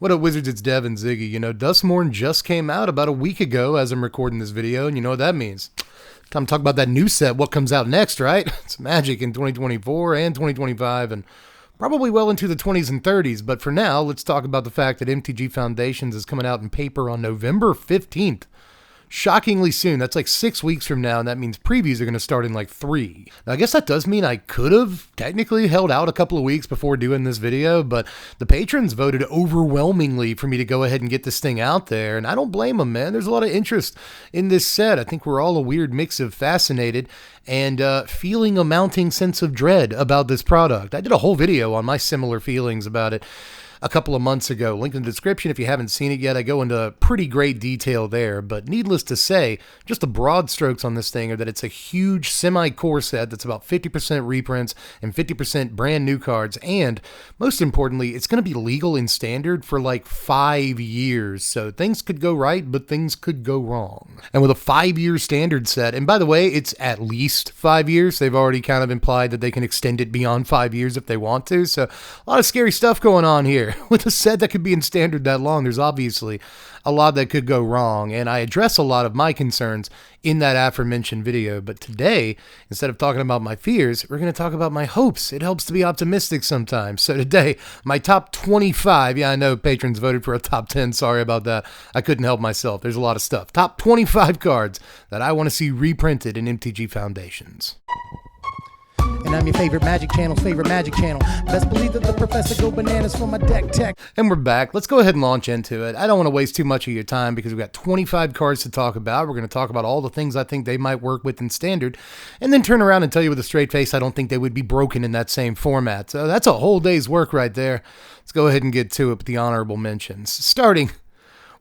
What up, Wizards? It's Dev and Ziggy. You know, Dustmorn just came out about a week ago as I'm recording this video, and you know what that means. Time to talk about that new set, what comes out next, right? It's Magic in 2024 and 2025, and probably well into the 20s and 30s, but for now, let's talk about the fact that Mtg Foundations is coming out in paper on November 15th. Shockingly soon. That's like 6 weeks from now, and that means previews are going to start in like 3. Now, I guess that does mean I could have technically held out a couple of weeks before doing this video, but the patrons voted overwhelmingly for me to go ahead and get this thing out there, and I don't blame them, man. There's a lot of interest in this set. I think we're all a weird mix of fascinated and feeling a mounting sense of dread about this product. I did a whole video on my similar feelings about it a couple of months ago. Link in the description if you haven't seen it yet. I go into pretty great detail there, but needless to say, just the broad strokes on this thing are that it's a huge semi-core set that's about 50% reprints and 50% brand new cards, and most importantly, it's going to be legal in standard for like 5 years, so things could go right, but things could go wrong. And with a 5-year standard set, and by the way, it's at least 5 years, they've already kind of implied that they can extend it beyond 5 years if they want to, so a lot of scary stuff going on here. With a set that could be in standard that long, there's obviously a lot that could go wrong, and I address a lot of my concerns in that aforementioned video. But today, instead of talking about my fears, we're going to talk about my hopes. It helps to be optimistic sometimes. So today, my top 25, yeah, I know patrons voted for a top 10, sorry about that. I couldn't help myself. There's a lot of stuff. Top 25 cards that I want to see reprinted in MTG Foundations. And I'm your favorite Magic Channel's favorite Magic Channel. Best believe that the professor go bananas for my deck tech. And we're back. Let's go ahead and launch into it. I don't want to waste too much of your time because we've got 25 cards to talk about. We're going to talk about all the things I think they might work with in standard, and then turn around and tell you with a straight face I don't think they would be broken in that same format. So that's a whole day's work right there. Let's go ahead and get to it with the honorable mentions. Starting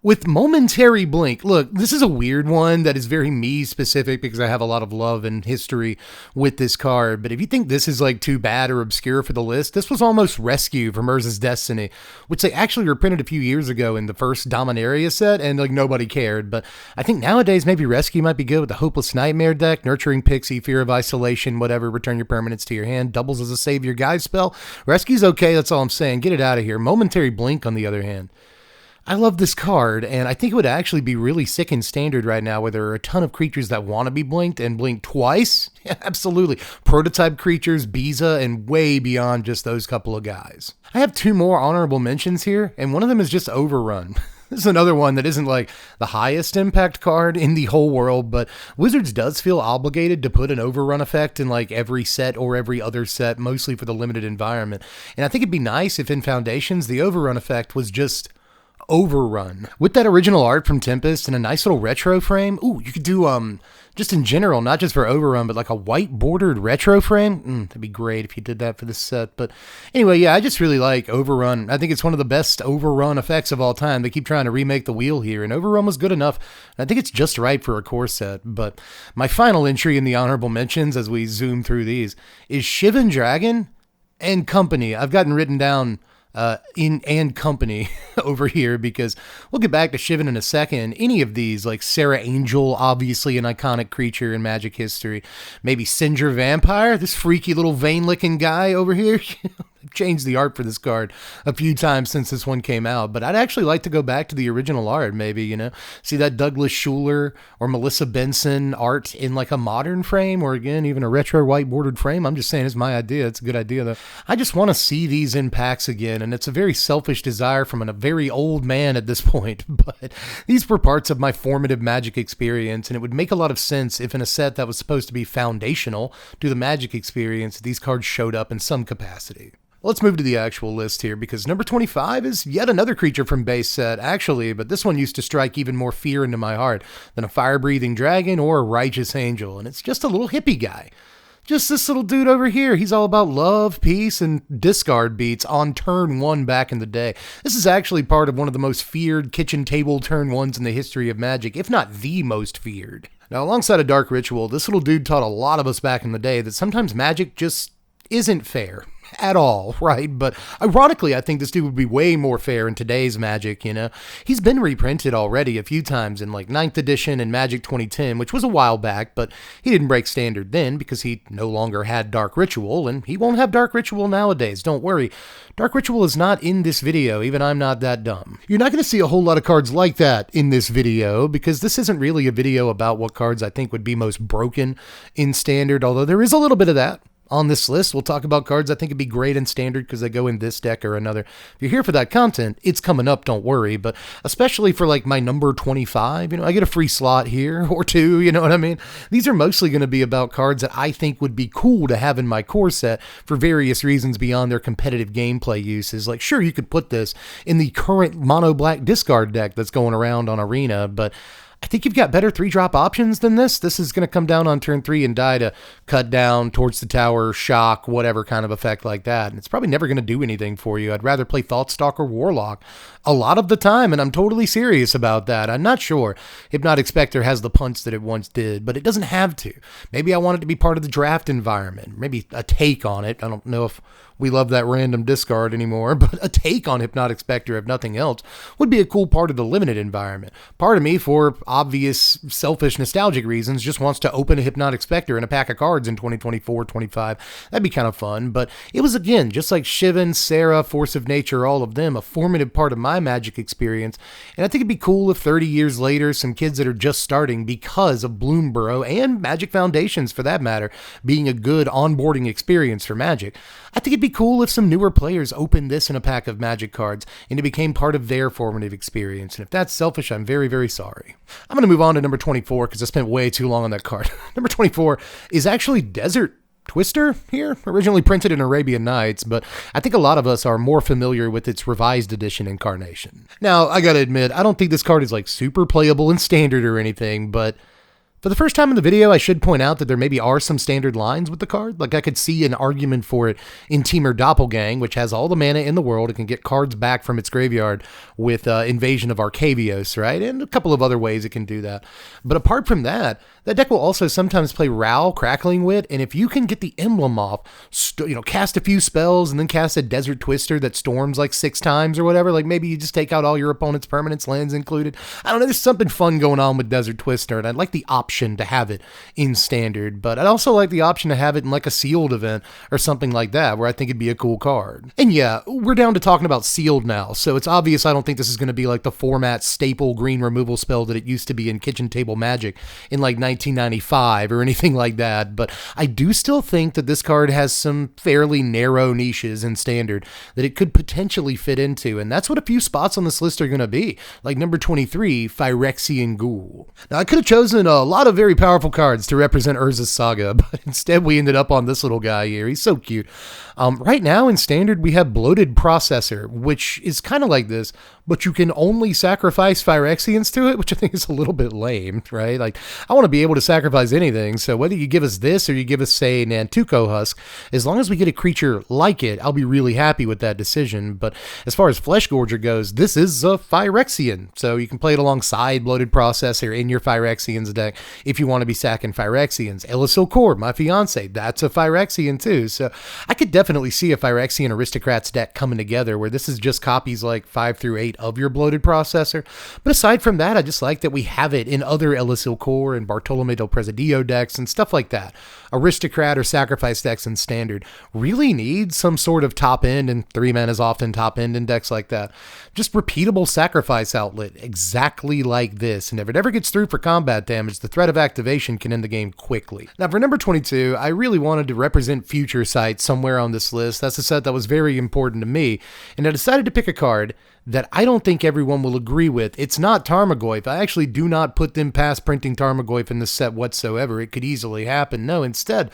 with Momentary Blink. Look, this is a weird one that is very me specific because I have a lot of love and history with this card. But if you think this is like too bad or obscure for the list, this was almost Rescue from Urza's Destiny, which they actually reprinted a few years ago in the first Dominaria set, and like nobody cared. But I think nowadays maybe Rescue might be good with the Hopeless Nightmare deck, Nurturing Pixie, Fear of Isolation, whatever, return your permanents to your hand, doubles as a save your guide spell. Rescue's okay, that's all I'm saying. Get it out of here. Momentary Blink, on the other hand, I love this card, and I think it would actually be really sick in standard right now where there are a ton of creatures that want to be blinked and blink twice. Yeah, absolutely. Prototype creatures, Biza, and way beyond just those couple of guys. I have 2 more honorable mentions here, and one of them is just Overrun. This is another one that isn't like the highest impact card in the whole world, but Wizards does feel obligated to put an Overrun effect in like every set or every other set, mostly for the limited environment. And I think it'd be nice if in Foundations the Overrun effect was just Overrun. With that original art from Tempest and a nice little retro frame, ooh, you could do, just in general, not just for Overrun, but like a white bordered retro frame. That'd be great if you did that for this set. But anyway, yeah, I just really like Overrun. I think it's one of the best Overrun effects of all time. They keep trying to remake the wheel here, and Overrun was good enough. I think it's just right for a core set. But my final entry in the honorable mentions as we zoom through these is Shivan Dragon and Company. I've gotten written down in and Company over here because we'll get back to Shivan in a second. Any of these, like Sarah Angel, obviously an iconic creature in Magic history. Maybe Sindra Vampire, this freaky little vein-licking guy over here. I've changed the art for this card a few times since this one came out, but I'd actually like to go back to the original art, maybe, you know, see that Douglas Schuler or Melissa Benson art in like a modern frame, or again, even a retro white bordered frame. I'm just saying it's my idea. It's a good idea though. I just want to see these in packs again, and it's a very selfish desire from a very old man at this point, but these were parts of my formative Magic experience, and it would make a lot of sense if in a set that was supposed to be foundational to the Magic experience, these cards showed up in some capacity. Let's move to the actual list here, because number 25 is yet another creature from base set, actually, but this one used to strike even more fear into my heart than a fire-breathing dragon or a righteous angel, and it's just a little hippie guy. Just this little dude over here. He's all about love, peace, and discard beats on turn 1 back in the day. This is actually part of one of the most feared kitchen table turn 1s in the history of Magic, if not the most feared. Now, alongside a Dark Ritual, this little dude taught a lot of us back in the day that sometimes Magic just isn't fair. at all, right? But ironically, I think this dude would be way more fair in today's Magic, you know? He's been reprinted already a few times in like 9th edition and Magic 2010, which was a while back, but he didn't break standard then because he no longer had Dark Ritual, and he won't have Dark Ritual nowadays, don't worry. Dark Ritual is not in this video, even I'm not that dumb. You're not going to see a whole lot of cards like that in this video, because this isn't really a video about what cards I think would be most broken in Standard, although there is a little bit of that. On this list, we'll talk about cards I think would be great in Standard because they go in this deck or another. If you're here for that content, it's coming up, don't worry. But especially for like my number 25, you know, I get a free slot here or two, you know what I mean? These are mostly going to be about cards that I think would be cool to have in my core set for various reasons beyond their competitive gameplay uses. Like, sure, you could put this in the current mono black discard deck that's going around on Arena, but I think you've got better 3-drop options than this. This is going to come down on turn 3 and die to cut down towards the tower, shock, whatever kind of effect like that. And it's probably never going to do anything for you. I'd rather play Thoughtstalker Warlock a lot of the time, and I'm totally serious about that. I'm not sure Hypnotic Spectre has the punch that it once did, but it doesn't have to. Maybe I want it to be part of the draft environment. Maybe a take on it. I don't know if we love that random discard anymore, but a take on Hypnotic Spectre, if nothing else, would be a cool part of the limited environment. Part of me, for obvious selfish nostalgic reasons, just wants to open a Hypnotic Spectre in a pack of cards in 2024-25. That'd be kind of fun, but it was, again, just like Shivan, Sarah, Force of Nature, all of them, a formative part of my Magic experience, and I think it'd be cool if 30 years later, some kids that are just starting because of Bloomborough and Magic Foundations, for that matter, being a good onboarding experience for Magic, I think it'd be cool if some newer players opened this in a pack of Magic cards and it became part of their formative experience. And if that's selfish, I'm very, very sorry. I'm going to move on to number 24 because I spent way too long on that card. Number 24 is actually Desert Twister here, originally printed in Arabian Nights, but I think a lot of us are more familiar with its revised edition incarnation. Now, I gotta admit, I don't think this card is like super playable in Standard or anything, but for the first time in the video, I should point out that there maybe are some standard lines with the card. Like, I could see an argument for it in Temur Doppelgang, which has all the mana in the world. It can get cards back from its graveyard with Invasion of Arcavios, right? And a couple of other ways it can do that. But apart from that, that deck will also sometimes play Ral, Crackling Wit, and if you can get the emblem off, cast a few spells and then cast a Desert Twister that storms like 6 times or whatever, like maybe you just take out all your opponent's permanents, lands included. I don't know, there's something fun going on with Desert Twister, and I'd like the option to have it in Standard, but I'd also like the option to have it in like a sealed event or something like that, where I think it'd be a cool card. And yeah, we're down to talking about sealed now, so it's obvious I don't think this is going to be like the format staple green removal spell that it used to be in Kitchen Table Magic in like 1995 or anything like that, but I do still think that this card has some fairly narrow niches in Standard that it could potentially fit into, and that's what a few spots on this list are going to be, like number 23, Phyrexian Ghoul. Now, I could have chosen a lot of very powerful cards to represent Urza's Saga, but instead we ended up on this little guy here. He's so cute. Right now in Standard, we have Bloated Processor, which is kind of like this, but you can only sacrifice Phyrexians to it, which I think is a little bit lame, right? Like, I want to be able to sacrifice anything, so whether you give us this or you give us, say, Nantuko Husk, as long as we get a creature like it, I'll be really happy with that decision. But as far as Flesh Gorger goes, this is a Phyrexian, so you can play it alongside Bloated Processor in your Phyrexians deck if you want to be sacking Phyrexians. Elisol Core, my fiance, that's a Phyrexian too, so I could definitely see a Phyrexian Aristocrats deck coming together where this is just copies like 5 through 8 of your Bloated Processor. But aside from that, I just like that we have it in other Elisol Core and Bartolome del Presidio decks and stuff like that. Aristocrat or Sacrifice decks in Standard really need some sort of top end, and 3 mana is often top end in decks like that. Just repeatable sacrifice outlet, exactly like this, and if it ever gets through for combat damage, the threat of activation can end the game quickly. Now for number 22, I really wanted to represent Future Sight somewhere on this list. That's a set that was very important to me, and I decided to pick a card that I don't think everyone will agree with. It's not Tarmogoyf. I actually do not put them past printing Tarmogoyf in this set whatsoever. It could easily happen. No, instead,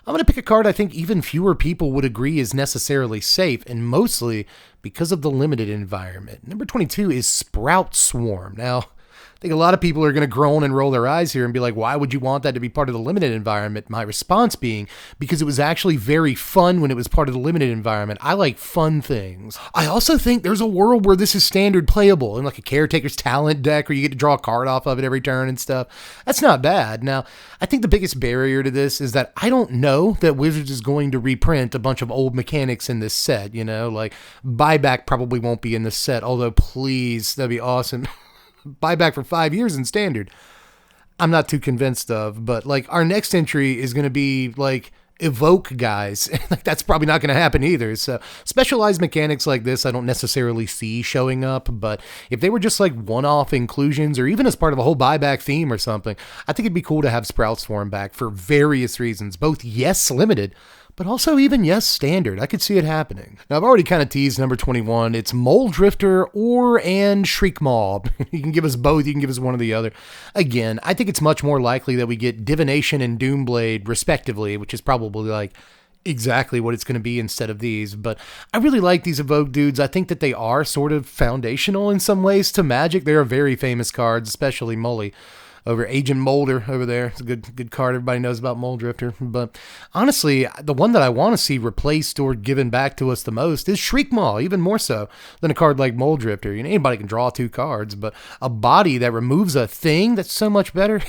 I'm going to pick a card I think even fewer people would agree is necessarily safe, and mostly because of the limited environment. Number 22 is Sprout Swarm. Now, I think a lot of people are going to groan and roll their eyes here and be like, why would you want that to be part of the limited environment? My response being, because it was actually very fun when it was part of the limited environment. I like fun things. I also think there's a world where this is standard playable in like a Caretaker's Talent deck where you get to draw a card off of it every turn and stuff. That's not bad. Now, I think the biggest barrier to this is that I don't know that Wizards is going to reprint a bunch of old mechanics in this set, you know, like buyback probably won't be in this set, although please, that'd be awesome. Buyback for 5 years in standard. I'm not too convinced of, but like our next entry is going to be like evoke guys. Like that's probably not going to happen either. So specialized mechanics like this, I don't necessarily see showing up, but if they were just like one-off inclusions or even as part of a whole buyback theme or something, I think it'd be cool to have Sprout Swarm back for various reasons, both yes, limited, but also even yes, standard. I could see it happening. Now, I've already kind of teased number 21. It's Mole Drifter and Shriek Maw. You can give us both. You can give us one or the other. Again, I think it's much more likely that we get Divination and Doomblade, respectively, which is probably like exactly what it's going to be instead of these. But I really like these Evoke dudes. I think that they are sort of foundational in some ways to Magic. They are very famous cards, especially Mully. Over Agent Molder over there. It's a good card. Everybody knows about Mole Drifter. But honestly, the one that I want to see replaced or given back to us the most is Shriek Maw, even more so than a card like Mole Drifter. You know, anybody can draw 2 cards, but a body that removes a thing, that's so much better.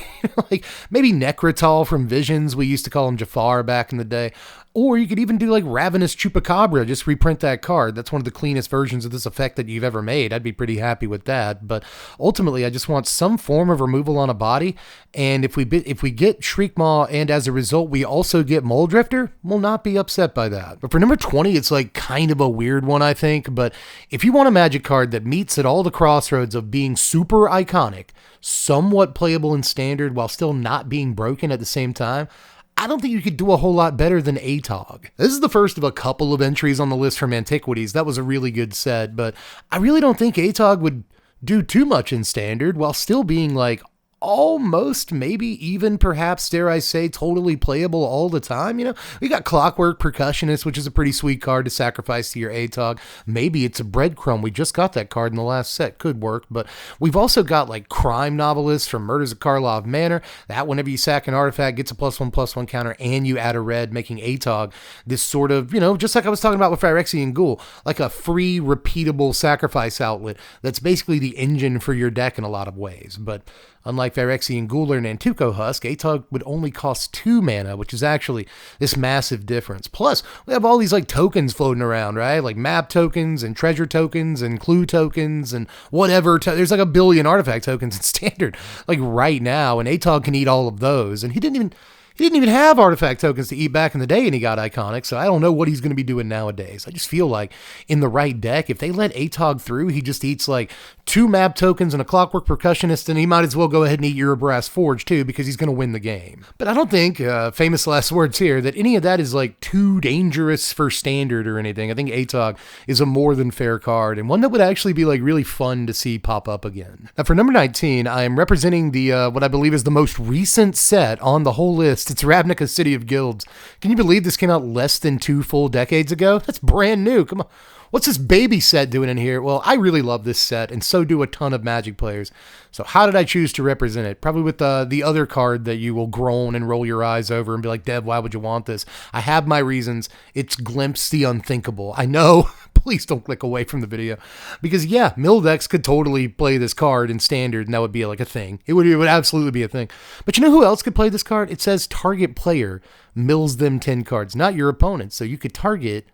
Like maybe Necrotal from Visions. We used to call him Jafar back in the day. Or you could even do like Ravenous Chupacabra, just reprint that card. That's one of the cleanest versions of this effect that you've ever made. I'd be pretty happy with that. But ultimately, I just want some form of removal on a body. And if we get Shriek Maw and as a result we also get Mole Drifter, we'll not be upset by that. But for number 20, it's like kind of a weird one, I think. But if you want a Magic card that meets at all the crossroads of being super iconic, somewhat playable in standard while still not being broken at the same time, I don't think you could do a whole lot better than Atog. This is the first of a couple of entries on the list from Antiquities. That was a really good set, but I really don't think Atog would do too much in standard while still being like almost, maybe even perhaps, dare I say, totally playable all the time. You know, we got Clockwork Percussionist, which is a pretty sweet card to sacrifice to your Atog. Maybe it's a Breadcrumb. We just got that card in the last set. Could work. But we've also got like Crime Novelist from Murders of Karlov Manor. That whenever you sack an artifact, gets a +1/+1 counter, and you add a red, making Atog this sort of, you know, just like I was talking about with Phyrexian Ghoul, like a free, repeatable sacrifice outlet that's basically the engine for your deck in a lot of ways. But unlike Phyrexian Ghoul or Nantuko Husk, Atog would only cost 2 mana, which is actually this massive difference. Plus, we have all these like tokens floating around, right? Like map tokens and treasure tokens and clue tokens and whatever. There's like a billion artifact tokens in standard, like right now, and Atog can eat all of those. And he didn't even have artifact tokens to eat back in the day, and he got iconic, so I don't know what he's going to be doing nowadays. I just feel like in the right deck, if they let Atog through, he just eats like 2 map tokens and a Clockwork Percussionist, and he might as well go ahead and eat Eurobrass Forge too, because he's going to win the game. But I don't think, famous last words here, that any of that is like too dangerous for standard or anything. I think Atog is a more than fair card, and one that would actually be like really fun to see pop up again. Now for number 19, I am representing the what I believe is the most recent set on the whole list. It's Ravnica City of Guilds. Can you believe this came out less than 2 full decades ago? That's brand new. Come on. What's this baby set doing in here? Well, I really love this set, and so do a ton of Magic players. So how did I choose to represent it? Probably with the other card that you will groan and roll your eyes over and be like, Dev, why would you want this? I have my reasons. It's Glimpse the Unthinkable. I know. Please don't click away from the video. Because, yeah, Mildex could totally play this card in standard, and that would be like a thing. It would absolutely be a thing. But you know who else could play this card? It says target player mills them 10 cards, not your opponent. So you could target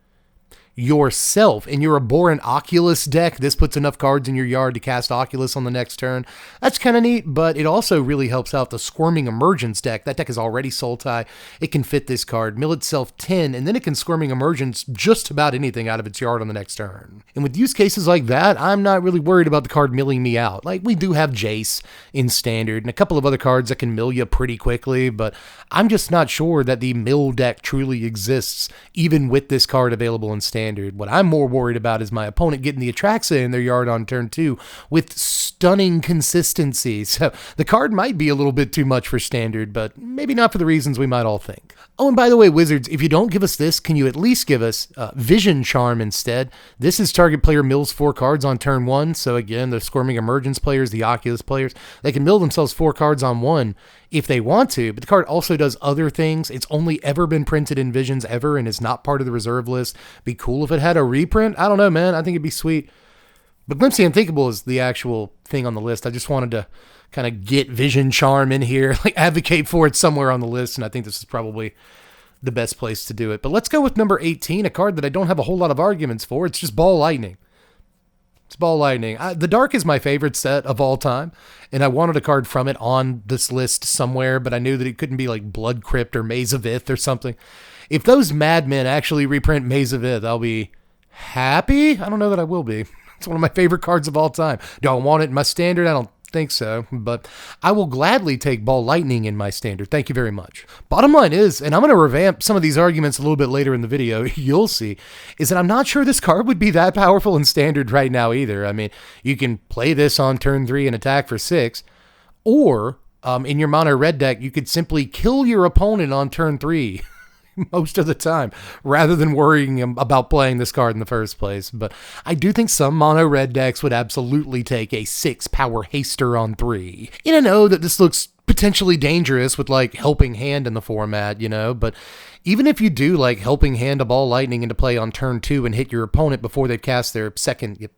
yourself. In your Abhorrent Oculus deck, this puts enough cards in your yard to cast Oculus on the next turn. That's kind of neat, but it also really helps out the Squirming Emergence deck. That deck is already Sultai. It can fit this card, mill itself 10, and then it can Squirming Emergence just about anything out of its yard on the next turn. And with use cases like that, I'm not really worried about the card milling me out. Like, we do have Jace in standard, and a couple of other cards that can mill you pretty quickly, but I'm just not sure that the mill deck truly exists, even with this card available in standard. Standard. What I'm more worried about is my opponent getting the Atraxa in their yard on turn 2 with stunning consistency. So the card might be a little bit too much for Standard, but maybe not for the reasons we might all think. Oh, and by the way, Wizards, if you don't give us this, can you at least give us Vision Charm instead? This is target player mills 4 cards on turn 1. So again, the Squirming Emergence players, the Oculus players, they can mill themselves 4 cards on 1 if they want to, but the card also does other things. It's only ever been printed in Visions ever and is not part of the reserve list. Be cool if it had a reprint. I don't know, man. I think it'd be sweet. But Glimpsy Unthinkable is the actual thing on the list. I just wanted to kind of get Vision Charm in here, like advocate for it somewhere on the list, and I think this is probably the best place to do it. But let's go with number 18, a card that I don't have a whole lot of arguments for. It's just Ball Lightning. It's Ball Lightning. The Dark is my favorite set of all time, and I wanted a card from it on this list somewhere, but I knew that it couldn't be like Blood Crypt or Maze of Ith or something. If those madmen actually reprint Maze of Ith, I'll be happy. I don't know that I will be. It's one of my favorite cards of all time. Do I want it in my Standard? I don't think so, but I will gladly take Ball Lightning in my Standard. Thank you very much. Bottom line is, and I'm going to revamp some of these arguments a little bit later in the video, you'll see, is that I'm not sure this card would be that powerful in Standard right now either. I mean, you can play this on turn 3 and attack for 6, or in your mono red deck, you could simply kill your opponent on turn 3 most of the time, rather than worrying about playing this card in the first place. But I do think some mono red decks would absolutely take a 6 power haster on 3. And I know that this looks potentially dangerous with like Helping Hand in the format, you know, but even if you do like Helping Hand a Ball Lightning into play on turn 2 and hit your opponent before they cast their second,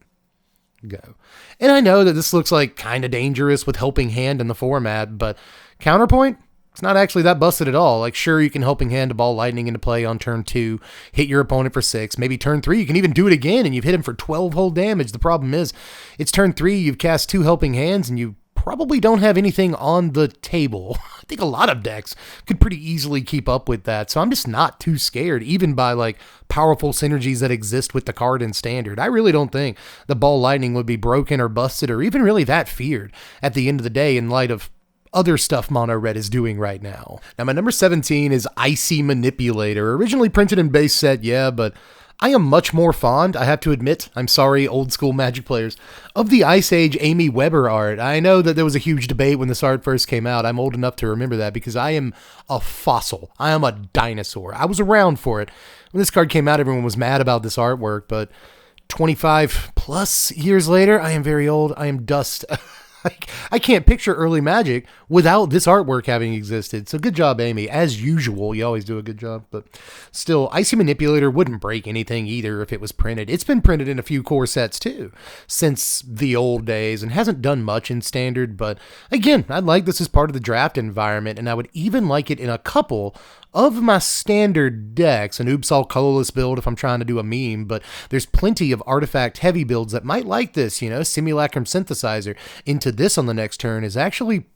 go. And I know that this looks like kind of dangerous with Helping Hand in the format, but counterpoint, it's not actually that busted at all. Like, sure, you can Helping Hand a Ball Lightning into play on turn 2, hit your opponent for 6. Maybe turn 3, you can even do it again, and you've hit him for 12 whole damage. The problem is, it's turn 3, you've cast 2 Helping Hands, and you probably don't have anything on the table. I think a lot of decks could pretty easily keep up with that, so I'm just not too scared, even by, like, powerful synergies that exist with the card in Standard. I really don't think the Ball Lightning would be broken or busted or even really that feared at the end of the day in light of other stuff mono red is doing right now. Now, my number 17 is Icy Manipulator. Originally printed in base set, yeah, but I am much more fond, I have to admit, I'm sorry, old school Magic players, of the Ice Age Amy Weber art. I know that there was a huge debate when this art first came out. I'm old enough to remember that because I am a fossil. I am a dinosaur. I was around for it. When this card came out, everyone was mad about this artwork, but 25 plus years later, I am very old. I am dust. I can't picture early Magic without this artwork having existed. So good job, Amy. As usual, you always do a good job. But still, Icy Manipulator wouldn't break anything either if it was printed. It's been printed in a few core sets too since the old days and hasn't done much in Standard. But again, I'd like this as part of the draft environment, and I would even like it in a couple of my Standard decks. An Oops All Colorless build if I'm trying to do a meme, but there's plenty of artifact heavy builds that might like this, you know. Simulacrum Synthesizer into this on the next turn is actually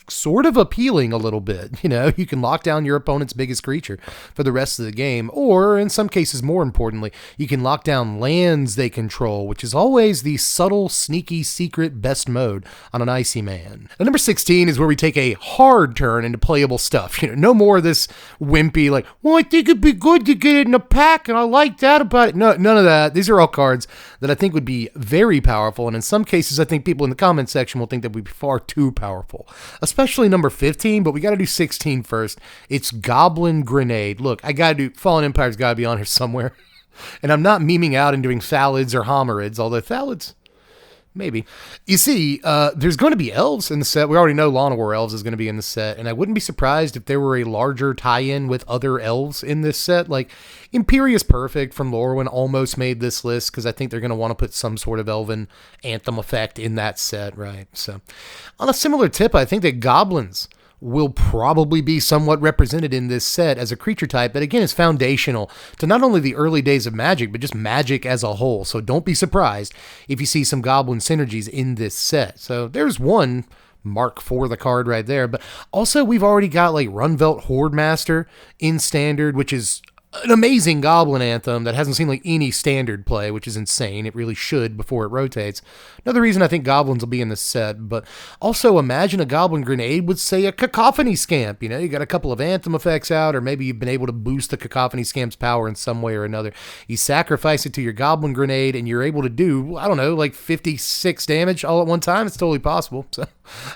sort of appealing a little bit. You know, you can lock down your opponent's biggest creature for the rest of the game, or in some cases, more importantly, you can lock down lands they control, which is always the subtle, sneaky, secret best mode on an Icy Man. Now, number 16 is where we take a hard turn into playable stuff. You know, no more of this wimpy, like, well, I think it'd be good to get it in a pack, and I like that about it. No, none of that. These are all cards that I think would be very powerful, and in some cases, I think people in the comment section will think that would be far too powerful. Especially number 15, but we got to do 16 first. It's Goblin Grenade. Look, I got to do, Fallen Empire's got to be on here somewhere. And I'm not memeing out and doing Phalids or Homerids, although Phalids, maybe. You see, there's going to be elves in the set. We already know Llanowar Elves is going to be in the set, and I wouldn't be surprised if there were a larger tie-in with other elves in this set. Like, Imperious Perfect from Lorwyn almost made this list, because I think they're going to want to put some sort of elven anthem effect in that set, right? So, on a similar tip, I think that goblins will probably be somewhat represented in this set as a creature type that, again, is foundational to not only the early days of Magic, but just Magic as a whole. So don't be surprised if you see some goblin synergies in this set. So there's one mark for the card right there. But also, we've already got like Runvelt Horde Master in Standard, which is an amazing Goblin Anthem that hasn't seen like any standard play, which is insane. It really should before it rotates. Another reason I think Goblins will be in this set, but also imagine a Goblin Grenade with, say, a Cacophony Scamp. You know, you got a couple of Anthem effects out, or maybe you've been able to boost the Cacophony Scamp's power in some way or another. You sacrifice it to your Goblin Grenade, and you're able to do, I don't know, like 56 damage all at one time. It's totally possible. So,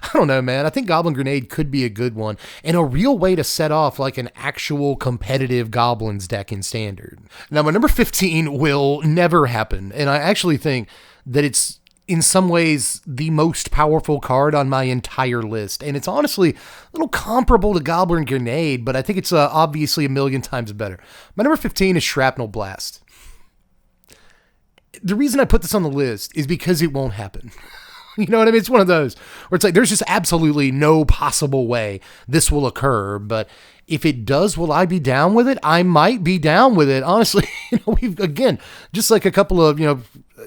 I don't know, man. I think Goblin Grenade could be a good one, and a real way to set off like an actual competitive Goblins deck in Standard. Now, my number 15 will never happen, and I actually think that it's in some ways the most powerful card on my entire list, and it's honestly a little comparable to Goblin Grenade, but I think it's obviously a million times better. My number 15 is Shrap Blast. The reason I put this on the list is because it won't happen. You know what I mean? It's one of those where it's like there's just absolutely no possible way this will occur, but if it does, will I be down with it? I might be down with it. Honestly, we've, again, just like a couple of,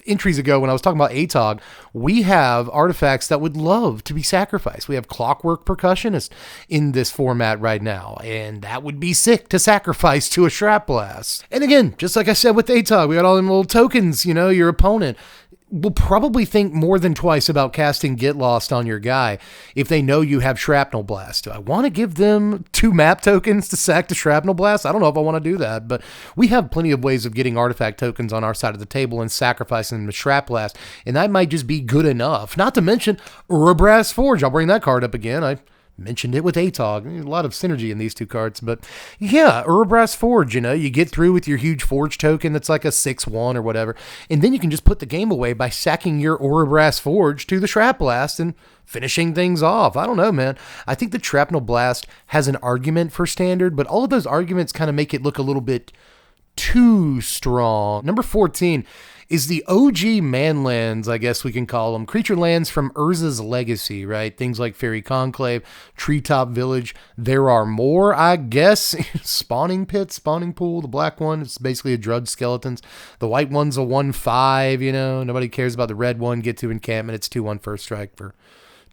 entries ago when I was talking about Atog, we have artifacts that would love to be sacrificed. We have Clockwork Percussionist in this format right now, and that would be sick to sacrifice to a Shrap Blast. And again, just like I said with Atog, we got all them little tokens, your opponent will probably think more than twice about casting Get Lost on your guy if they know you have Shrapnel Blast. Do I want to give them 2 map tokens to sack the Shrapnel Blast? I don't know if I want to do that, but we have plenty of ways of getting artifact tokens on our side of the table and sacrificing them to Shrap Blast, and that might just be good enough. Not to mention Urabrass Forge. I'll bring that card up again. I mentioned it with Atog. A lot of synergy in these 2 cards, but yeah, Urabrass Forge, you get through with your huge Forge token that's like a 6/1 or whatever, and then you can just put the game away by sacking your Urabrass Forge to the Shrap Blast and finishing things off. I don't know, man. I think the Shrapnel Blast has an argument for Standard, but all of those arguments kind of make it look a little bit too strong. Number 14 is the OG manlands, I guess we can call them. Creature lands from Urza's Legacy, right? Things like Fairy Conclave, Treetop Village. There are more, I guess. Spawning Pit, Spawning Pool, the black one. It's basically a Drudge Skeletons. The white one's a 1/5, Nobody cares about the red one. Get to encampment. It's 2/1 first strike for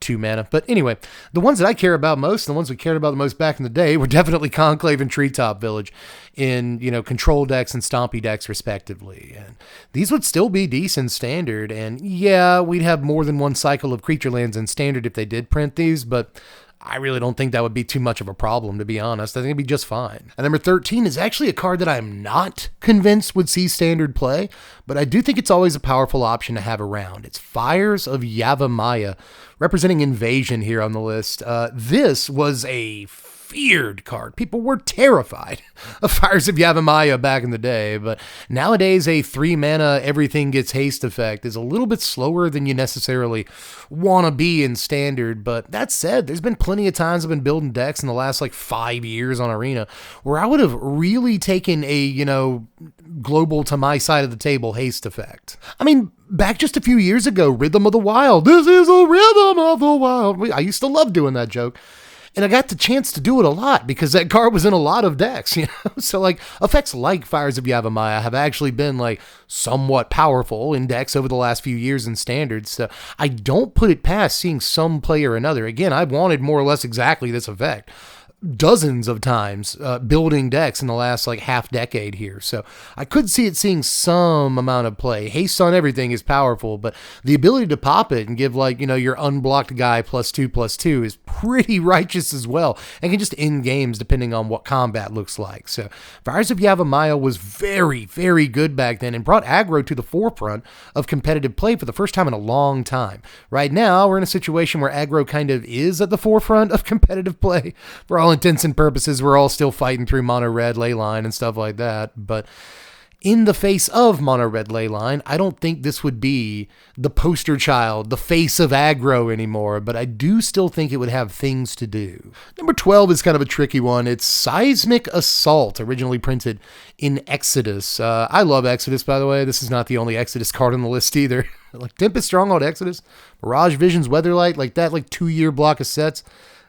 2 mana. But anyway, the ones that I care about most, the ones we cared about the most back in the day, were definitely Conclave and Treetop Village in, control decks and stompy decks respectively. And these would still be decent Standard. And yeah, we'd have more than one cycle of creature lands in Standard if they did print these, but I really don't think that would be too much of a problem, to be honest. I think it'd be just fine. And number 13 is actually a card that I'm not convinced would see Standard play, but I do think it's always a powerful option to have around. It's Fires of Yavimaya, representing Invasion here on the list. This was a feared card. People were terrified of Fires of Yavimaya back in the day, but nowadays a 3 mana everything gets haste effect is a little bit slower than you necessarily want to be in Standard. But that said, there's been plenty of times I've been building decks in the last 5 years on Arena where I would have really taken a, global to my side of the table haste effect. I mean, back just a few years ago, Rhythm of the Wild. This is a Rhythm of the Wild. I used to love doing that joke. And I got the chance to do it a lot because that card was in a lot of decks, So effects like Fires of Yavimaya have actually been somewhat powerful in decks over the last few years in Standards. So I don't put it past seeing some play or another. Again, I wanted more or less exactly this effect dozens of times building decks in the last half decade here. So I could see it seeing some amount of play. Haste on everything is powerful, but the ability to pop it and give your unblocked guy +2/+2 is pretty righteous as well, and can just end games depending on what combat looks like. So Fires of Yavimaya was very, very good back then and brought aggro to the forefront of competitive play for the first time in a long time. Right now, we're in a situation where aggro kind of is at the forefront of competitive play. For all intents and purposes, we're all still fighting through mono red leyline and stuff like that, but in the face of mono red leyline, I don't think this would be the poster child, the face of aggro anymore, but I do still think it would have things to do. Number 12 is kind of a tricky one. It's Seismic Assault, originally printed in Exodus. I love Exodus, by the way. This is not the only Exodus card on the list either. Tempest Stronghold Exodus, Mirage Visions Weatherlight, that 2-year block of sets.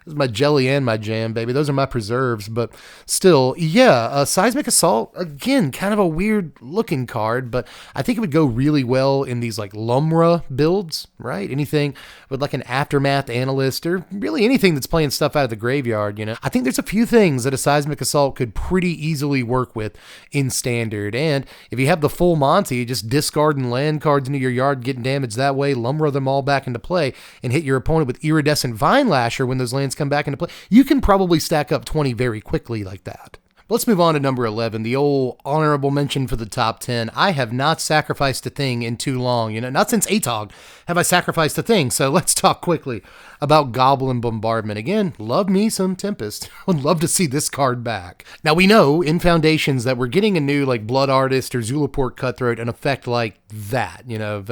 This is my jelly and my jam, baby. Those are my preserves. But still, yeah, Seismic Assault, again, kind of a weird looking card, but I think it would go really well in these like Lumra builds, right? Anything with like an Aftermath Analyst, or really anything that's playing stuff out of the graveyard, you know? I think there's a few things that a Seismic Assault could pretty easily work with in Standard. And if you have the full Monty, just discarding land cards into your yard, getting damage that way, Lumra them all back into play, and hit your opponent with Iridescent Vine Lasher when those lands come back into play, you can probably stack up 20 very quickly like that. Let's move on to number 11, the old honorable mention for the top 10. I have not sacrificed a thing in too long. You know, not since Atog have I sacrificed a thing. So let's talk quickly about Goblin Bombardment. Again, love me some Tempest. Would love to see this card back. Now, we know in Foundations that we're getting a new like Blood Artist or Zulaport Cutthroat, an effect like that. You know,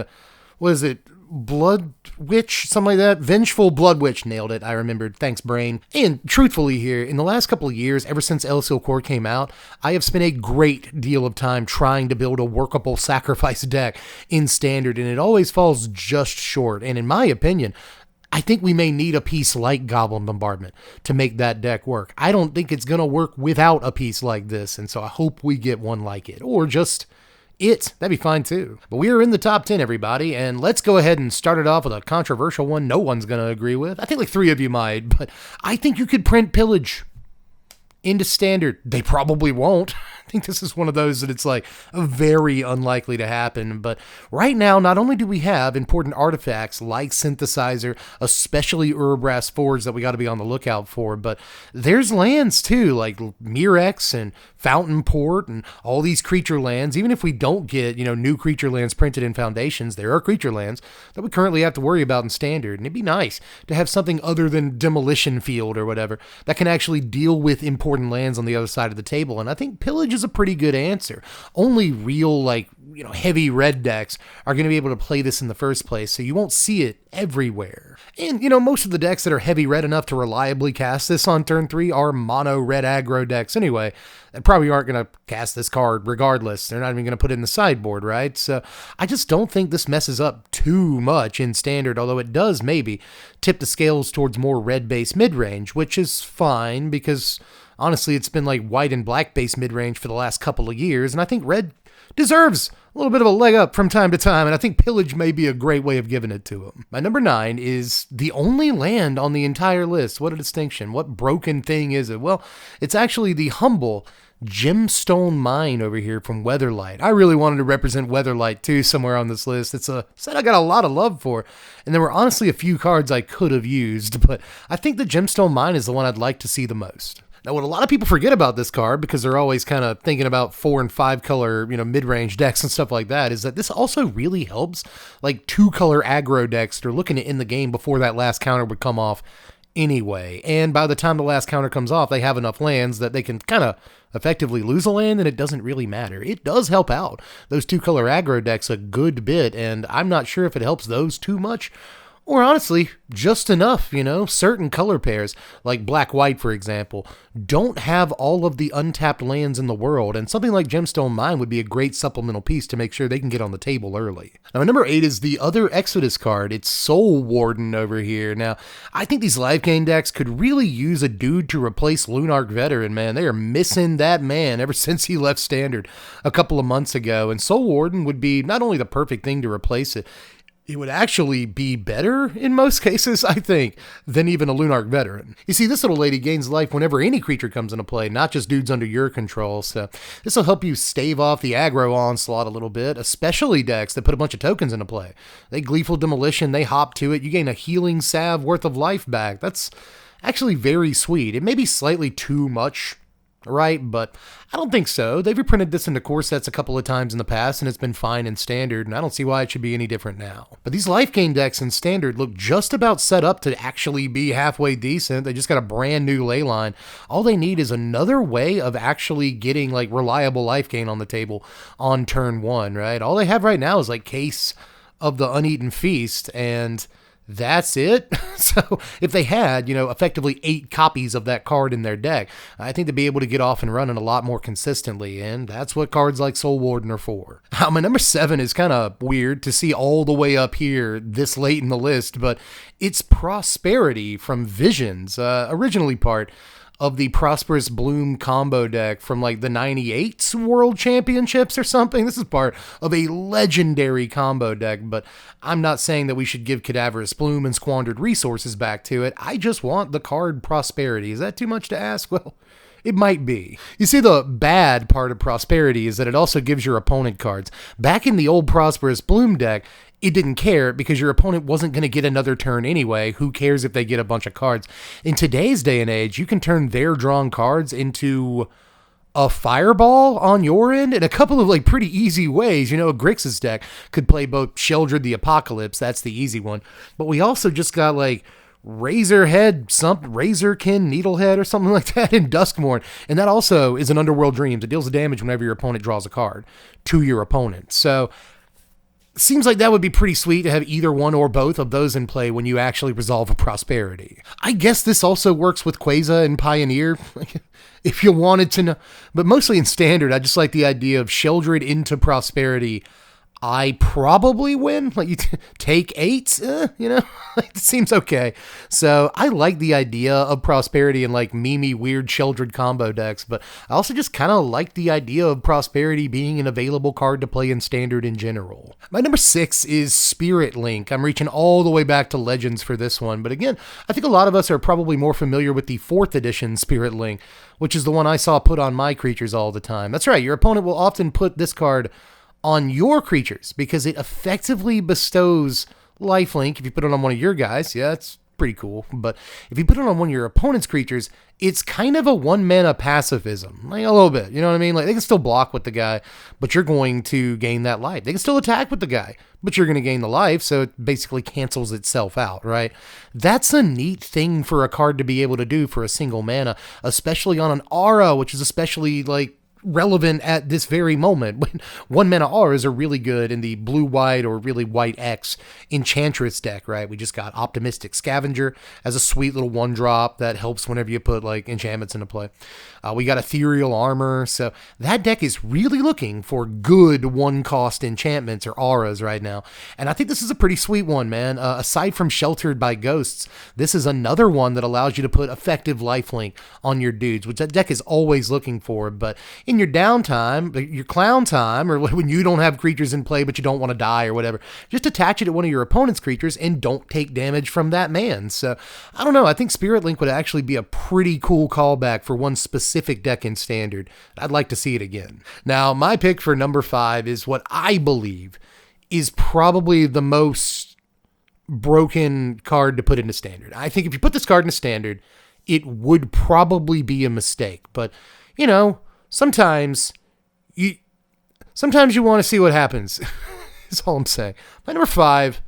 what is it? Blood Witch, something like that. Vengeful Blood Witch. Nailed it. I remembered. Thanks, brain. And truthfully here, in the last couple of years, ever since Elsil Core came out, I have spent a great deal of time trying to build a workable sacrifice deck in Standard, and it always falls just short. And in my opinion, I think we may need a piece like Goblin Bombardment to make that deck work. I don't think it's going to work without a piece like this, and so I hope we get one like it. Or just that'd be fine too. But we are in the top 10, everybody, and let's go ahead and start it off with a controversial one no one's going to agree with. I think like 3 of you might, but I think you could print Pillage into Standard. They probably won't. I think this is one of those that it's like very unlikely to happen. But right now, not only do we have important artifacts like Synthesizer, especially Urabrass Forge that we got to be on the lookout for, but there's lands too, like Mirex and Fountain Port and all these creature lands. Even if we don't get, you know, new creature lands printed in Foundations, there are creature lands that we currently have to worry about in Standard. And it'd be nice to have something other than Demolition Field or whatever that can actually deal with important lands on the other side of the table. And I think Pillage is a pretty good answer. Only real, like, you know, heavy red decks are going to be able to play this in the first place, so you won't see it everywhere. And, you know, most of the decks that are heavy red enough to reliably cast this on turn 3 are mono red aggro decks anyway, that probably aren't going to cast this card regardless. They're not even going to put it in the sideboard, right? So I just don't think this messes up too much in Standard, although it does maybe tip the scales towards more red-based mid-range, which is fine because honestly, it's been like white and black based mid-range for the last couple of years, and I think red deserves a little bit of a leg up from time to time, and I think Pillage may be a great way of giving it to him. My number 9 is the only land on the entire list. What a distinction. What broken thing is it? Well, it's actually the humble Gemstone Mine over here from Weatherlight. I really wanted to represent Weatherlight too somewhere on this list. It's a set I got a lot of love for, and there were honestly a few cards I could have used, but I think the Gemstone Mine is the one I'd like to see the most. Now, what a lot of people forget about this card, because they're always kind of thinking about 4 and 5 color, you know, mid-range decks and stuff like that, is that this also really helps like 2 color aggro decks that are looking to end the game before that last counter would come off anyway. And by the time the last counter comes off, they have enough lands that they can kind of effectively lose a land, and it doesn't really matter. It does help out those 2 color aggro decks a good bit, and I'm not sure if it helps those too much, or honestly, just enough. You know, certain color pairs, like black-white, for example, don't have all of the untapped lands in the world, and something like Gemstone Mine would be a great supplemental piece to make sure they can get on the table early. Now, number 8 is the other Exodus card. It's Soul Warden over here. Now, I think these life gain decks could really use a dude to replace Lunarch Veteran, man. They are missing that man ever since he left Standard a couple of months ago, and Soul Warden would be not only the perfect thing to replace it, it would actually be better in most cases, I think, than even a Lunarch Veteran. You see, this little lady gains life whenever any creature comes into play, not just dudes under your control, so this will help you stave off the aggro onslaught a little bit, especially decks that put a bunch of tokens into play. They Gleeful Demolition, they hop to it, you gain a healing salve worth of life back. That's actually very sweet. It may be slightly too much, right? But I don't think so. They've reprinted this into core sets a couple of times in the past, and it's been fine in Standard, and I don't see why it should be any different now. But these life gain decks in Standard look just about set up to actually be halfway decent. They just got a brand new ley line. All they need is another way of actually getting like reliable life gain on the table on turn 1, right? All they have right now is like Case of the Uneaten Feast, and that's it. So if they had, effectively 8 copies of that card in their deck, I think they'd be able to get off and running a lot more consistently, and that's what cards like Soul Warden are for. My number 7 is kind of weird to see all the way up here this late in the list, but it's Prosperity from Visions, originally part of the Prosperous Bloom combo deck from like the 98 World Championships or something. This is part of a legendary combo deck, but I'm not saying that we should give Cadaverous Bloom and squandered resources back to it. I just want the card Prosperity. Is that too much to ask? Well, it might be. You see, the bad part of Prosperity is that it also gives your opponent cards. Back in the old Prosperous Bloom deck, it didn't care because your opponent wasn't going to get another turn anyway. Who cares if they get a bunch of cards? In today's day and age, you can turn their drawn cards into a fireball on your end in a couple of like pretty easy ways. Grix's deck could play both Sheldred the Apocalypse. That's the easy one. But we also just got like Razorkin Needlehead or something like that in Duskmourn. And that also is an Underworld Dreams. It deals the damage whenever your opponent draws a card to your opponent. So seems like that would be pretty sweet to have either one or both of those in play when you actually resolve a Prosperity. I guess this also works with Quasar and Pioneer, if you wanted to know. But mostly in Standard, I just like the idea of Sheldred into Prosperity. I probably win. Like, you take 8, it seems okay. So I like the idea of Prosperity and like memey weird Sheldred combo decks, but I also just kind of like the idea of Prosperity being an available card to play in Standard in general. My number 6 is Spirit Link. I'm reaching all the way back to Legends for this one, but again, I think a lot of us are probably more familiar with the 4th edition Spirit Link, which is the one I saw put on my creatures all the time. That's right, your opponent will often put this card on your creatures because it effectively bestows lifelink. If you put it on one of your guys, yeah, it's pretty cool. But if you put it on one of your opponent's creatures, it's kind of a 1-mana pacifism, like a little bit. You know what I mean? Like, they can still block with the guy, but you're going to gain that life. They can still attack with the guy, but you're going to gain the life, so it basically cancels itself out, right? That's a neat thing for a card to be able to do for a single mana, especially on an aura, which is especially like relevant at this very moment when 1-mana auras are really good in the blue-white or really white-X Enchantress deck, right? We just got Optimistic Scavenger as a sweet little 1-drop that helps whenever you put like enchantments into play. We got Ethereal Armor, so that deck is really looking for good 1-cost enchantments or auras right now, and I think this is a pretty sweet one, man. Aside from Sheltered by Ghosts, this is another one that allows you to put effective lifelink on your dudes, which that deck is always looking for. But in your downtime, your clown time, or when you don't have creatures in play but you don't want to die or whatever, just attach it to one of your opponent's creatures and don't take damage from that man. So I don't know, I think Spirit Link would actually be a pretty cool callback for one specific deck in Standard. I'd like to see it again. Now, my pick for number 5 is what I believe is probably the most broken card to put into Standard. I think if you put this card into Standard, it would probably be a mistake. But, sometimes you want to see what happens. That's all I'm saying. My number 5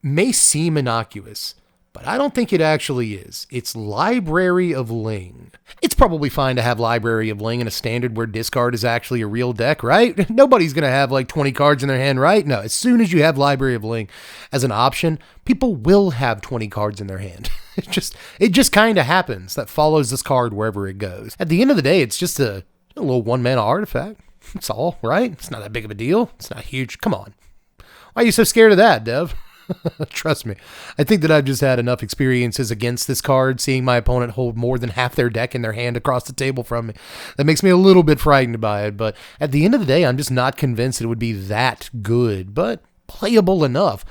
may seem innocuous, but I don't think it actually is. It's Library of Ling. It's probably fine to have Library of Ling in a Standard where discard is actually a real deck, right? Nobody's going to have like 20 cards in their hand, right? No, as soon as you have Library of Ling as an option, people will have 20 cards in their hand. It just kind of happens. That follows this card wherever it goes. At the end of the day, it's just a little 1-mana artifact. That's all, right? It's not that big of a deal. It's not huge. Come on. Why are you so scared of that, Dev? Trust me. I think that I've just had enough experiences against this card, seeing my opponent hold more than half their deck in their hand across the table from me. That makes me a little bit frightened by it, but at the end of the day, I'm just not convinced it would be that good, but playable enough.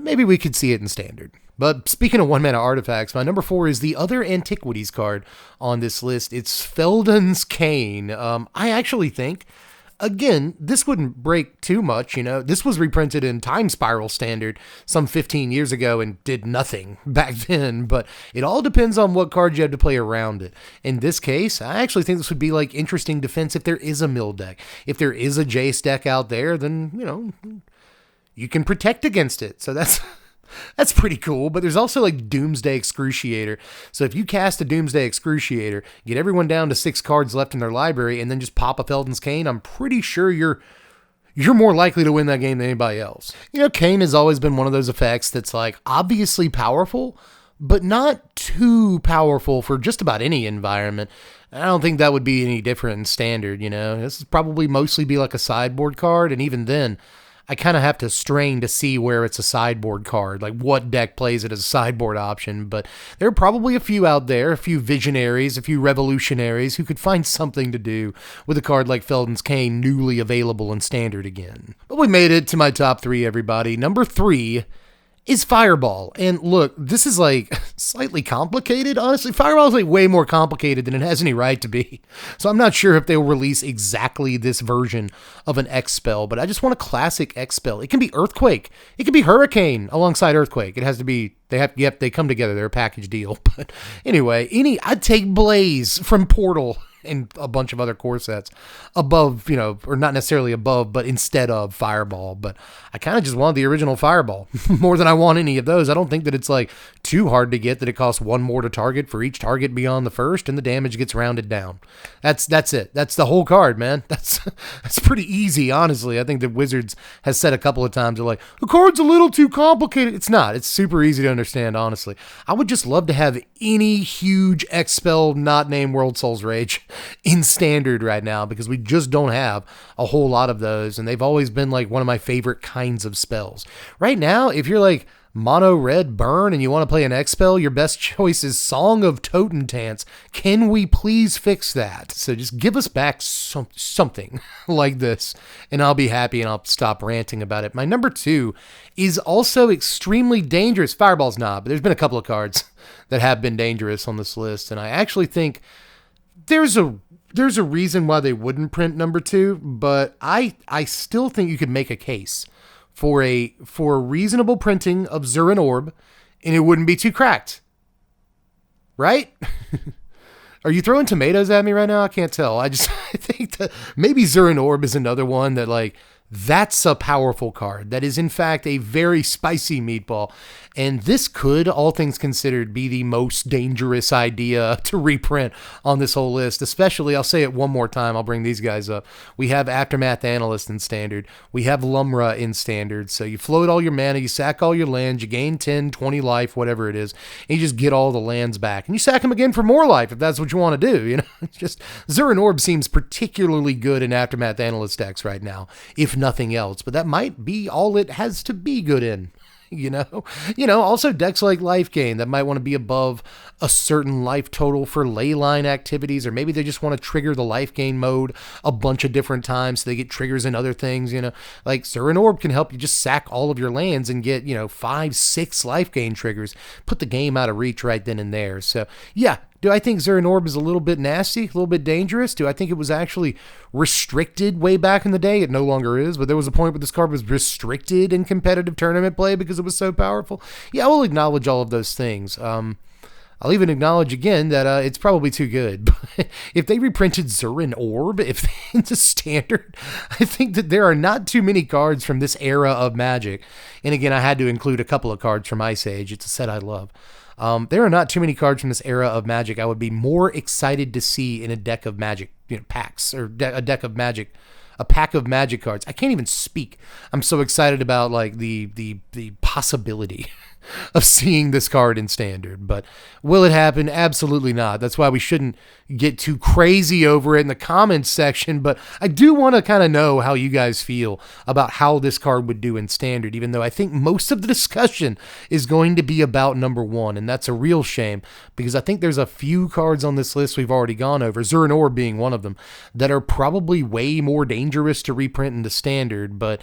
Maybe we could see it in Standard. But speaking of 1-mana artifacts, my number 4 is the other Antiquities card on this list. It's Felons Kane. I actually think, again, this wouldn't break too much, This was reprinted in Time Spiral Standard some 15 years ago and did nothing back then, but it all depends on what cards you have to play around it. In this case, I actually think this would be like interesting defense if there is a mill deck. If there is a Jace deck out there, then, you can protect against it. So that's pretty cool, but there's also like Doomsday Excruciator. So if you cast a Doomsday Excruciator, get everyone down to 6 cards left in their library, and then just pop a Felons Kane, I'm pretty sure you're you're more likely to win that game than anybody else. You know, Kane has always been one of those effects that's like obviously powerful, but not too powerful for just about any environment. I don't think that would be any different in standard, you know. This would probably mostly be like a sideboard card, and even then, I kind of have to strain to see where it's a sideboard card, like what deck plays it as a sideboard option. But there are probably a few out there, a few visionaries, a few revolutionaries who could find something to do with a card like Felons Kane newly available in standard again. But we made it to my top 3, everybody. Number 3 is Fireball. And look, this is like slightly complicated, honestly. Fireball is like way more complicated than it has any right to be. So I'm not sure if they'll release exactly this version of an X spell, but I just want a classic X spell. It can be Earthquake. It can be Hurricane alongside Earthquake. It has to be, they come together. They're a package deal. But anyway, I'd take Blaze from Portal and a bunch of other core sets above, you know, or not necessarily above, but instead of Fireball. But I kind of just want the original Fireball more than I want any of those. I don't think that it's like too hard to get, that it costs 1 more to target for each target beyond the first, and the damage gets rounded down. That's it. That's the whole card, man. That's pretty easy, honestly. I think that Wizards has said a couple of times, they're like, the card's a little too complicated. It's not. It's super easy to understand, honestly. I would just love to have any huge X spell not named World Souls Rage in standard right now, because we just don't have a whole lot of those, and they've always been like one of my favorite kinds of spells. Right now, if you're like mono red burn and you want to play an X spell, your best choice is Song of Totentance. Can we please fix that? So just give us back something like this, and I'll be happy, and I'll stop ranting about it. My number 2 is also extremely dangerous. Fireball's not, but there's been a couple of cards that have been dangerous on this list, and I actually think there's a reason why they wouldn't print number 2, but I still think you could make a case for a reasonable printing of Zurn Orb, and it wouldn't be too cracked. Right? Are you throwing tomatoes at me right now? I can't tell. I think that maybe Zurn Orb is another one that, like, that's a powerful card. That is, in fact, a very spicy meatball. And this could, all things considered, be the most dangerous idea to reprint on this whole list. Especially, I'll say it one more time, I'll bring these guys up. We have Aftermath Analyst in Standard. We have Lumra in Standard. So you float all your mana, you sack all your lands, you gain 10, 20 life, whatever it is, and you just get all the lands back. And you sack them again for more life if that's what you want to do. You know, it's just, Zurn Orb seems particularly good in Aftermath Analyst decks right now, if nothing else. But that might be all it has to be good in. You know, also decks like Life Gain that might want to be above a certain life total for leyline activities, or maybe they just want to trigger the Life Gain mode a bunch of different times so they get triggers and other things, you know. Like Zurn Orb can help you just sack all of your lands and get, 5, 6 Life Gain triggers, put the game out of reach right then and there. So, yeah. Do I think Zurn Orb is a little bit nasty, a little bit dangerous? Do I think it was actually restricted way back in the day? It no longer is, but there was a point where this card was restricted in competitive tournament play because it was so powerful. Yeah, I will acknowledge all of those things. I'll even acknowledge again that it's probably too good. But if they reprinted Zurn Orb into Standard, I think that there are not too many cards from this era of Magic. And again, I had to include a couple of cards from Ice Age. It's a set I love. There are not too many cards from this era of Magic I would be more excited to see in a deck of Magic, packs, or a deck of Magic, a pack of Magic cards. I can't even speak. I'm so excited about like the possibility of seeing this card in Standard. But will it happen? Absolutely not. That's why we shouldn't get too crazy over it in the comments section. But I do want to kind of know how you guys feel about how this card would do in Standard, even though I think most of the discussion is going to be about number 1. And that's a real shame, because I think there's a few cards on this list we've already gone over, Zurn Orb being one of them, that are probably way more dangerous to reprint into Standard. But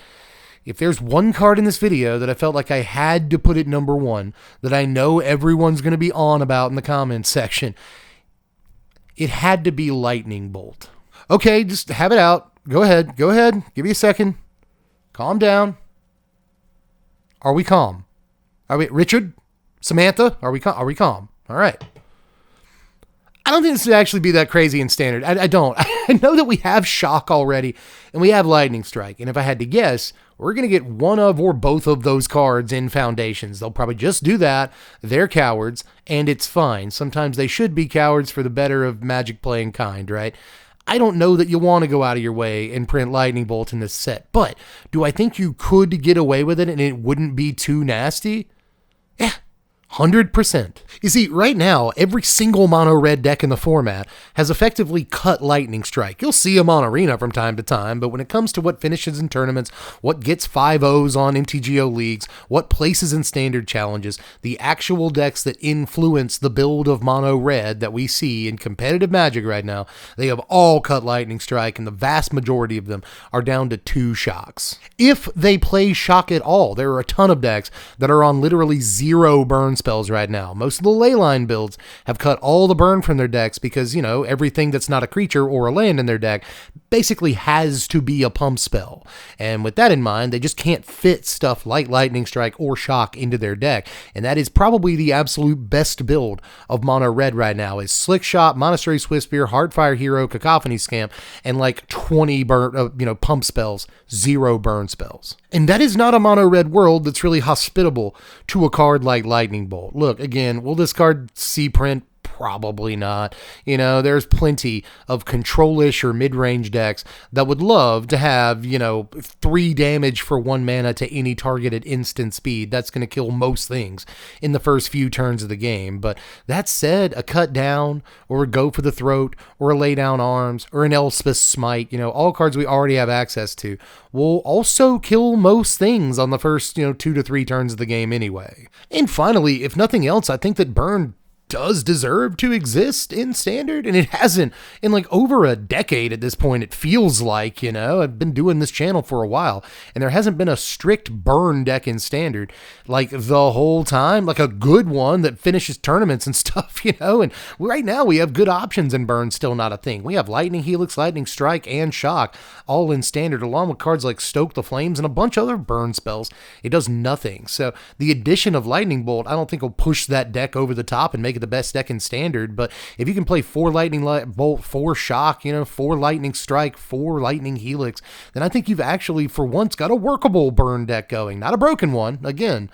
if there's one card in this video that I felt like I had to put at number 1, that I know everyone's going to be on about in the comments section, it had to be Lightning Bolt. Okay, just have it out. Go ahead. Give me a second. Calm down. Are we calm? Are we, Richard? Samantha? Are we calm? All right. I don't think this would actually be that crazy in Standard. I don't. I know that we have Shock already, and we have Lightning Strike. And if I had to guess, we're going to get one of or both of those cards in Foundations. They'll probably just do that. They're cowards, and it's fine. Sometimes they should be cowards for the better of Magic playing kind, right? I don't know that you want to go out of your way and print Lightning Bolt in this set, but do I think you could get away with it and it wouldn't be too nasty? Yeah. 100%. You see, right now, every single mono red deck in the format has effectively cut Lightning Strike. You'll see them on Arena from time to time, but when it comes to what finishes in tournaments, what gets 5-0s on MTGO leagues, what places in standard challenges, the actual decks that influence the build of mono red that we see in competitive Magic right now, they have all cut Lightning Strike, and the vast majority of them are down to 2 shocks. If they play shock at all, there are a ton of decks that are on literally 0 burn spells right now. Most of the leyline builds have cut all the burn from their decks because, you know, everything that's not a creature or a land in their deck basically has to be a pump spell. And with that in mind, they just can't fit stuff like Lightning Strike or Shock into their deck. And that is probably the absolute best build of mono red right now is Slick Shot, Monastery Swiftspear, Heartfire Hero, Cacophony Scamp, and like 20 burn, pump spells, 0 burn spells. And that is not a mono red world that's really hospitable to a card like Lightning Bolt. Look, again, will this card see print? Probably not. You know, there's plenty of control-ish or mid-range decks that would love to have, 3 damage for 1 mana to any targeted instant speed. That's going to kill most things in the first few turns of the game. But that said, a cut down or a go for the throat or a lay down arms or an Elspeth Smite, all cards we already have access to will also kill most things on the first, 2 to 3 turns of the game anyway. And finally, if nothing else, I think that burn does deserve to exist in standard, and it hasn't in like over a decade at this point. It feels like, I've been doing this channel for a while and there hasn't been a strict burn deck in standard like the whole time, like a good one that finishes tournaments and stuff, and right now we have good options in burn, still not a thing. We have Lightning Helix, Lightning Strike, and Shock all in standard, along with cards like Stoke the Flames and a bunch of other burn spells. It does nothing. So the addition of Lightning Bolt, I don't think will push that deck over the top and make it the best deck in standard, but if you can play 4 Lightning Bolt, 4 Shock, 4 Lightning Strike, 4 Lightning Helix, then I think you've actually for once got a workable burn deck going. Not a broken one, again,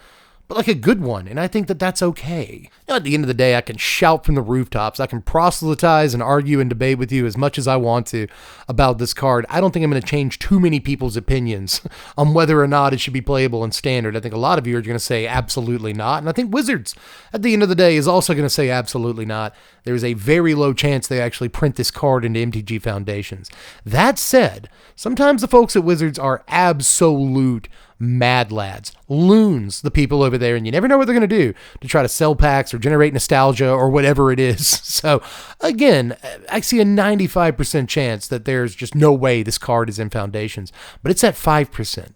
but like a good one, and I think that that's okay. Now, at the end of the day, I can shout from the rooftops, I can proselytize and argue and debate with you as much as I want to about this card. I don't think I'm going to change too many people's opinions on whether or not it should be playable in standard. I think a lot of you are going to say absolutely not, and I think Wizards, at the end of the day, is also going to say absolutely not. There's a very low chance they actually print this card into MTG Foundations. That said, sometimes the folks at Wizards are absolute mad lads, loons, the people over there, and you never know what they're going to do to try to sell packs or generate nostalgia or whatever it is. So again, I see a 95% chance that there's just no way this card is in Foundations, but it's at 5%.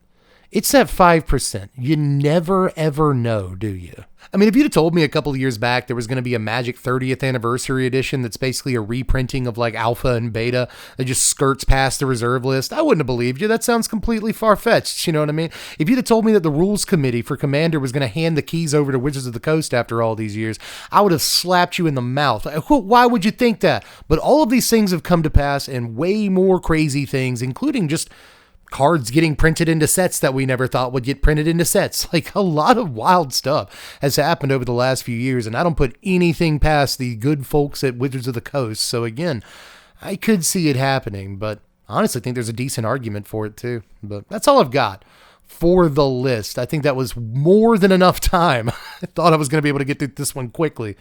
It's at 5%. You never ever know, do you? I mean, if you'd have told me a couple of years back there was going to be a Magic 30th Anniversary Edition that's basically a reprinting of like Alpha and Beta that just skirts past the reserve list, I wouldn't have believed you. That sounds completely far-fetched, you know what I mean? If you'd have told me that the rules committee for Commander was going to hand the keys over to Wizards of the Coast after all these years, I would have slapped you in the mouth. Why would you think that? But all of these things have come to pass, and way more crazy things, including just cards getting printed into sets that we never thought would get printed into sets. Like, a lot of wild stuff has happened over the last few years, and I don't put anything past the good folks at Wizards of the Coast. So again, I could see it happening, but I honestly think there's a decent argument for it too. But that's all I've got for the list. I think that was more than enough time. I thought I was going to be able to get through this one quickly.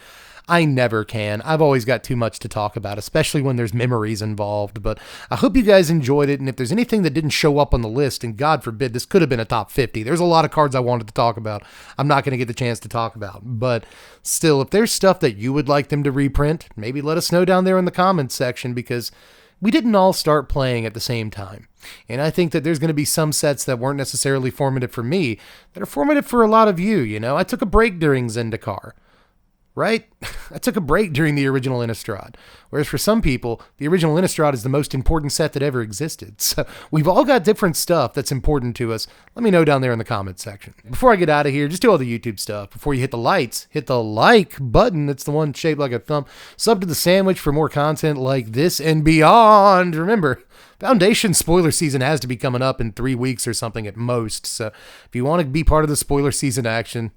I never can. I've always got too much to talk about, especially when there's memories involved. But I hope you guys enjoyed it. And if there's anything that didn't show up on the list, and God forbid, this could have been a top 50. There's a lot of cards I wanted to talk about. I'm not going to get the chance to talk about. But still, if there's stuff that you would like them to reprint, maybe let us know down there in the comments section, because we didn't all start playing at the same time. And I think that there's going to be some sets that weren't necessarily formative for me that are formative for a lot of you. I took a break during Zendikar. Right? I took a break during the original Innistrad. Whereas for some people, the original Innistrad is the most important set that ever existed. So we've all got different stuff that's important to us. Let me know down there in the comments section. Before I get out of here, just do all the YouTube stuff. Before you hit the lights, hit the like button. It's the one shaped like a thumb. Sub to the sandwich for more content like this and beyond. Remember, Foundation spoiler season has to be coming up in 3 weeks or something at most. So if you want to be part of the spoiler season action,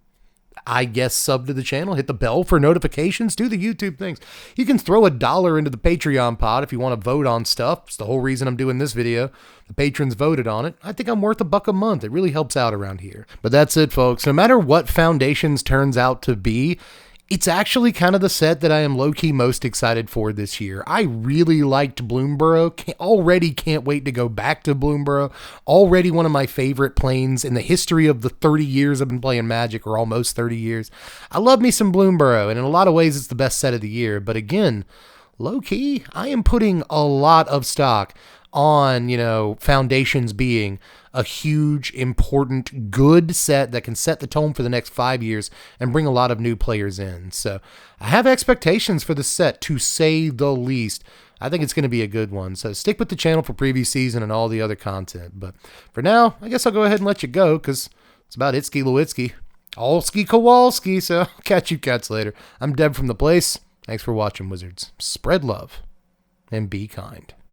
I guess sub to the channel, hit the bell for notifications, do the YouTube things. You can throw $1 into the Patreon pot if you want to vote on stuff. It's the whole reason I'm doing this video. The patrons voted on it. I think I'm worth $1 a month. It really helps out around here. But that's it, folks. No matter what Foundations turns out to be, it's actually kind of the set that I am low-key most excited for this year. I really liked Bloomborough. Already can't wait to go back to Bloomborough. Already one of my favorite planes in the history of the 30 years I've been playing Magic, or almost 30 years. I love me some Bloomborough, and in a lot of ways it's the best set of the year. But again, low-key, I am putting a lot of stock on, Foundations being a huge, important, good set that can set the tone for the next 5 years and bring a lot of new players in. So I have expectations for the set, to say the least. I think it's going to be a good one. So stick with the channel for preview season and all the other content. But for now, I guess I'll go ahead and let you go, because it's about Itsky Lewitsky. Allski Kowalski. So I'll catch you cats later. I'm Deb from The Place. Thanks for watching, Wizards. Spread love and be kind.